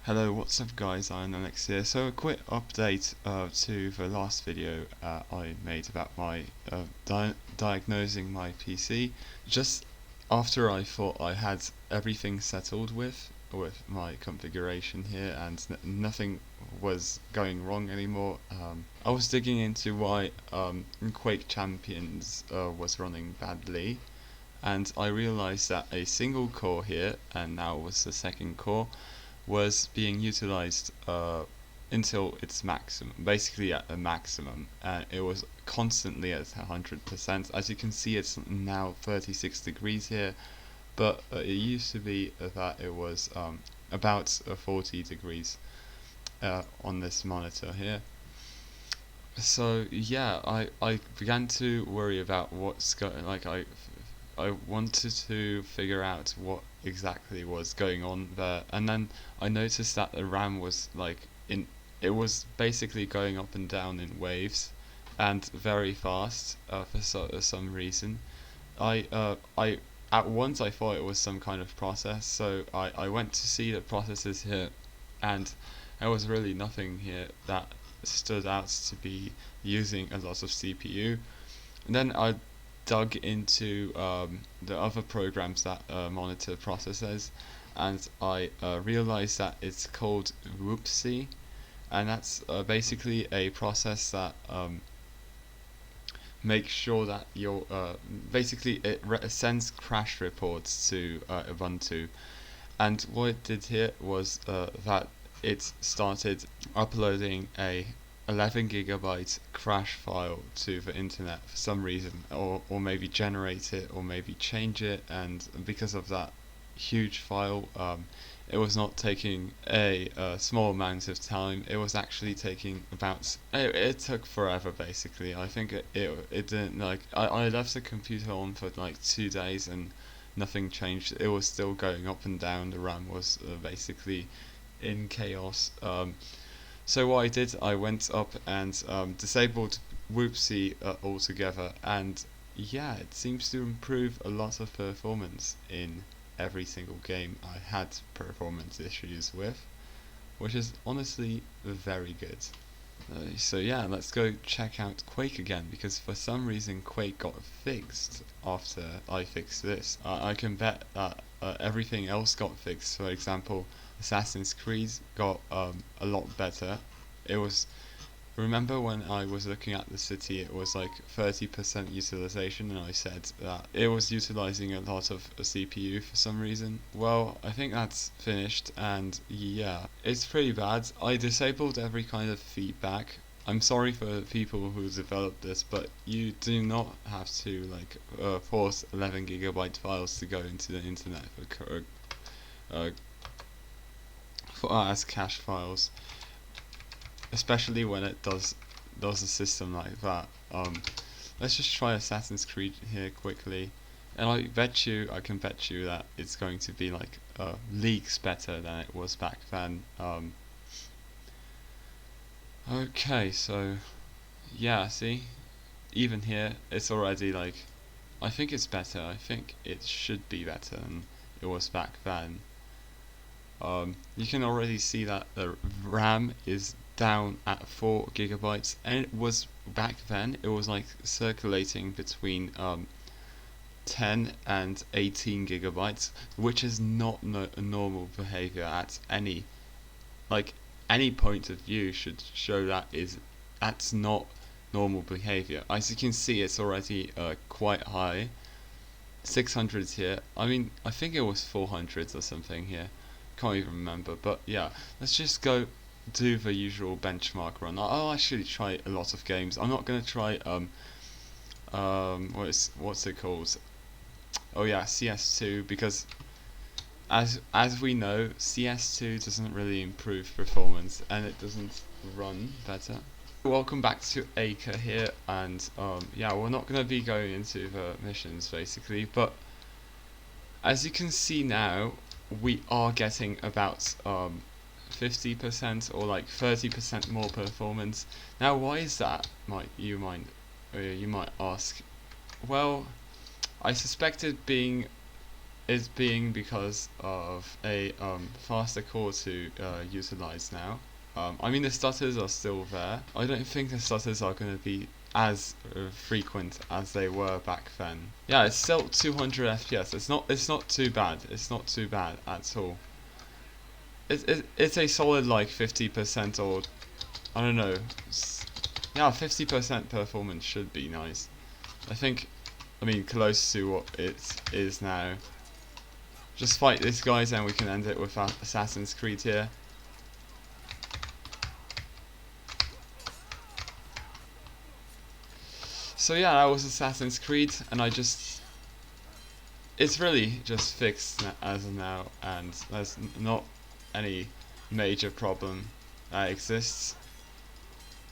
Hello, what's up guys, I'm Alex here. So a quick update to the last video I made about my diagnosing my PC. Just after I thought I had everything settled with my configuration here and nothing was going wrong anymore, I was digging into why Quake Champions was running badly, and I realized that a single core here, and now it was the second core, was being utilized until its maximum, basically at the maximum, and it was constantly at 100%. As you can see, it's now 36 degrees here, but it used to be that it was about 40 degrees on this monitor here. So yeah, I began to worry about what's going, I wanted to figure out what exactly was going on there, and then I noticed that the RAM was it was basically going up and down in waves, and very fast for some reason. I at once I thought it was some kind of process, so I went to see the processes here, and there was really nothing here that stood out to be using a lot of CPU. And then I dug into the other programs that monitor processors, and I realized that it's called whoopsie, and that's basically a process that makes sure that your basically it sends crash reports to Ubuntu. And what it did here was that it started uploading a 11 GB crash file to the internet for some reason, or maybe generate it, or maybe change it, and because of that huge file, it was not taking a small amount of time. It was actually taking about it took forever basically. I think it didn't, like, I left the computer on for like 2 days and nothing changed. It was still going up and down. The RAM was basically in chaos. So what I did, I went up and disabled whoopsie altogether, and yeah, it seems to improve a lot of performance in every single game I had performance issues with, which is honestly very good. So yeah, let's go check out Quake again, because for some reason Quake got fixed after I fixed this. I can bet that everything else got fixed. For example, Assassin's Creed got a lot better. It was, remember when I was looking at the city, it was like 30% utilization, and I said that it was utilizing a lot of a CPU for some reason. Well, I think that's finished, and yeah, it's pretty bad. I disabled every kind of feedback. I'm sorry for the people who developed this, but you do not have to force 11 GB files to go into the internet as cache files, especially when it does a system like that. Let's just try Assassin's Creed here quickly, and I can bet you that it's going to be like leagues better than it was back then. Okay, so yeah, see, even here it's already like, I think it's better. I think it should be better than it was back then. You can already see that the RAM is down at 4 GB, and it was back then, it was like circulating between 10 and 18 GB, which is not normal behavior at any point of view. Should show that's not normal behavior. As you can see, it's already quite high. 600s here. I mean, I think it was 400s or something here. Can't even remember. But yeah, let's just go do the usual benchmark run. I'll actually try a lot of games. I'm not gonna try what's it called? Oh yeah, CS2, because as we know, CS2 doesn't really improve performance, and it doesn't run better. Welcome back to Acre here, and yeah, we're not gonna be going into the missions basically, but as you can see now, we are getting about 50% or like 30% more performance. Now, why is that? You might ask. Well, I suspected being it being because of a faster core to utilize now. I mean, the stutters are still there. I don't think the stutters are going to be as frequent as they were back then. Yeah, it's still 200 FPS. It's not too bad. It's not too bad at all. It's a solid like 50%, or I don't know. Yeah, 50% performance should be nice. I mean, close to what it is now. Just fight this guys and we can end it with Assassin's Creed here. So yeah, that was Assassin's Creed, and it's really just fixed as of now, and there's not any major problem that exists.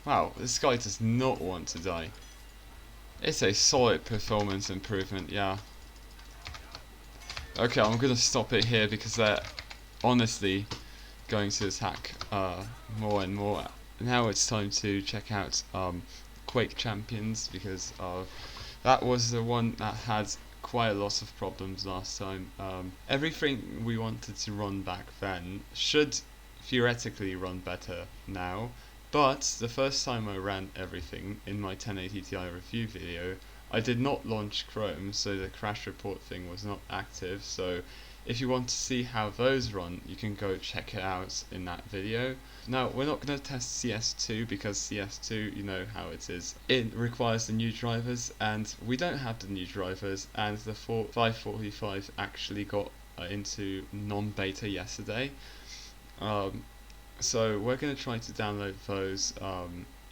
Wow, this guy does not want to die. It's a solid performance improvement, yeah. Okay, I'm gonna stop it here because they're honestly going to attack more and more. Now it's time to check out Quake Champions, because that was the one that had quite a lot of problems last time. Everything we wanted to run back then should theoretically run better now, but the first time I ran everything in my 1080 Ti review video, I did not launch Chrome, so the crash report thing was not active. So if you want to see how those run, you can go check it out in that video. Now, we're not going to test CS2 because CS2, you know how it is. It requires the new drivers, and we don't have the new drivers, and the 545 actually got into non-beta yesterday. So we're going to try to download those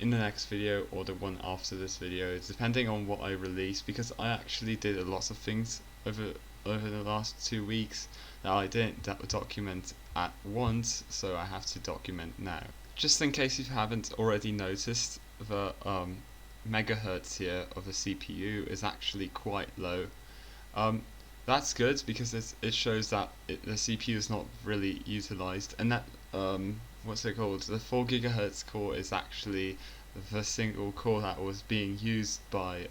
in the next video or the one after this video, depending on what I release, because I actually did a lot of things over the last 2 weeks that I didn't document at once, so I have to document now. Just in case you haven't already noticed, the megahertz here of the CPU is actually quite low. That's good because it shows that the CPU is not really utilized, and that what's it called? The 4 GHz core is actually the single core that was being used by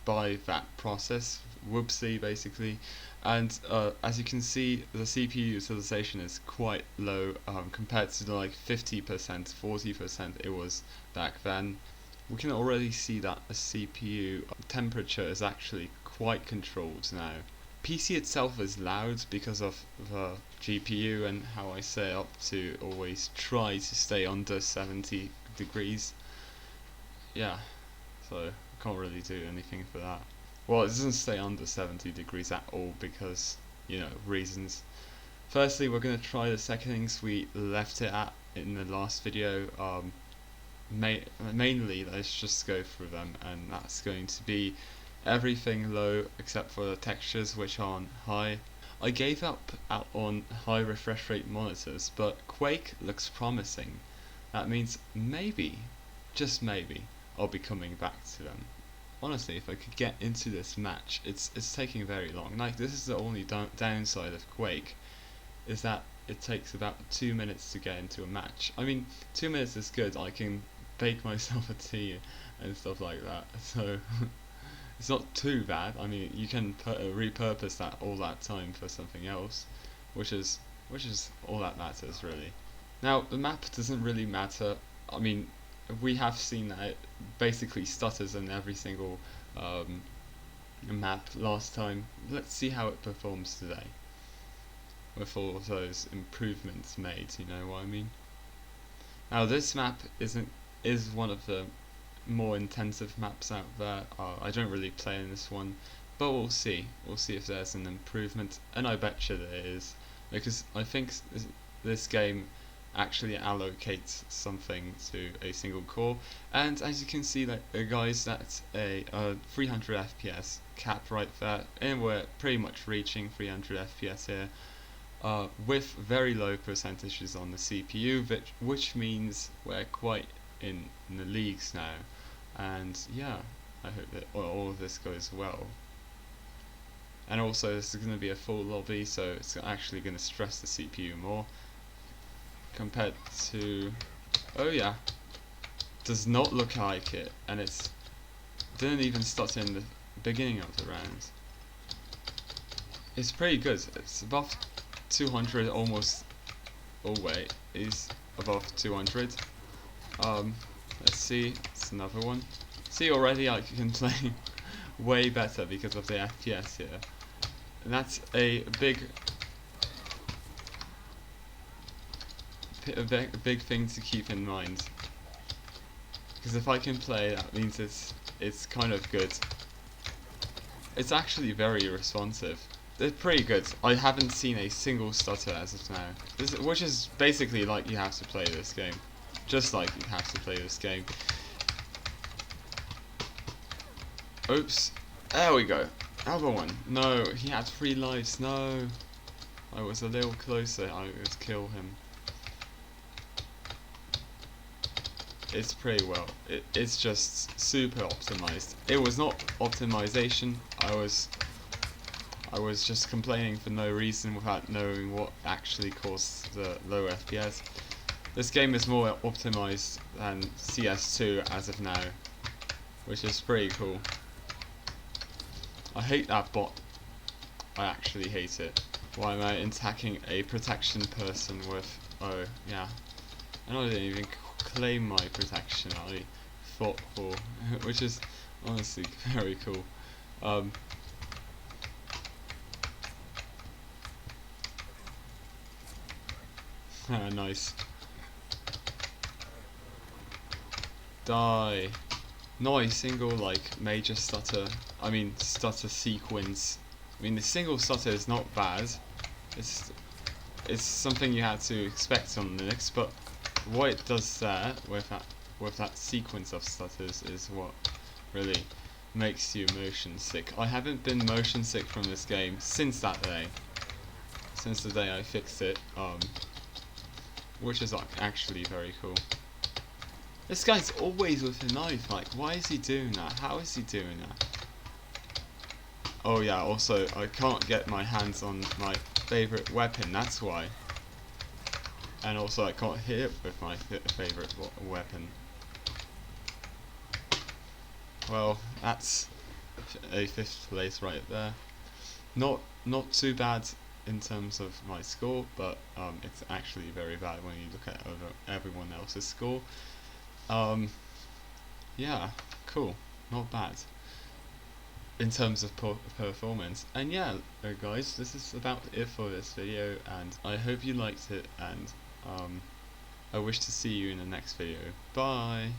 that process, whoopsie basically, and as you can see, the CPU utilization is quite low compared to the like 50%, 40% it was back then. We can already see that the CPU temperature is actually quite controlled now. PC itself is loud because of the GPU and how I set it up to always try to stay under 70 degrees. Yeah, so I can't really do anything for that. Well, it doesn't stay under 70 degrees at all because, you know, reasons. Firstly, we're going to try the settings we left it at in the last video. Mainly, let's just go through them, and that's going to be everything low except for the textures, which are on high. I gave up out on high refresh rate monitors, but Quake looks promising. That means maybe, just maybe, I'll be coming back to them. Honestly, if I could get into this match, it's taking very long. Like, this is the only downside of Quake, is that it takes about 2 minutes to get into a match. I mean, 2 minutes is good. I can bake myself a tea and stuff like that, so it's not too bad. I mean, you can repurpose all that time for something else, which is all that matters really. Now, the map doesn't really matter. I mean, we have seen that it basically stutters in every single map last time. Let's see how it performs today with all of those improvements made, you know what I mean? Now, this map is one of the more intensive maps out there. I don't really play in this one, but we'll see if there's an improvement, and I bet you there is, because I think this game actually allocates something to a single core, and as you can see, guys, that's a 300 FPS cap right there, and we're pretty much reaching 300 FPS here with very low percentages on the CPU, which means we're quite in the leagues now. And yeah, I hope that all of this goes well. And also, this is going to be a full lobby, so it's actually going to stress the CPU more compared to, oh yeah, does not look like it, and it didn't even start in the beginning of the round. It's pretty good. It's above 200 almost. Oh wait, is above 200. Let's see. It's another one. See, already I can play way better because of the FPS here, and that's a big thing to keep in mind. Because if I can play, that means it's kind of good. It's actually very responsive. It's pretty good. I haven't seen a single stutter as of now. Which is basically like you have to play this game. Just like you have to play this game. Oops. There we go. Other one. No, he had 3 lives. No. I was a little closer. I would kill him. It's pretty well. It's just super optimized. It was not optimization. I was just complaining for no reason without knowing what actually caused the low FPS. This game is more optimized than CS2 as of now, which is pretty cool. I hate that bot. I actually hate it. Why am I attacking a protection person with... Oh, yeah. And I didn't even claim my protection. I fought for, which is honestly very cool. Nice. Die. Not a single like major stutter. I mean stutter sequence. I mean the single stutter is not bad. It's something you had to expect on Linux, but what it does there with that sequence of stutters is what really makes you motion sick. I haven't been motion sick from this game since that day. Since the day I fixed it, which is like actually very cool. This guy's always with a knife, like why is he doing that? How is he doing that? Oh yeah, also I can't get my hands on my favourite weapon, that's why. And also I can't hit it with my favourite weapon. Well, that's a 5th place right there. Not too bad in terms of my score, but it's actually very bad when you look at everyone else's score. Yeah, cool, not bad in terms of performance. And yeah, guys, this is about it for this video, and I hope you liked it, and I wish to see you in the next video. Bye!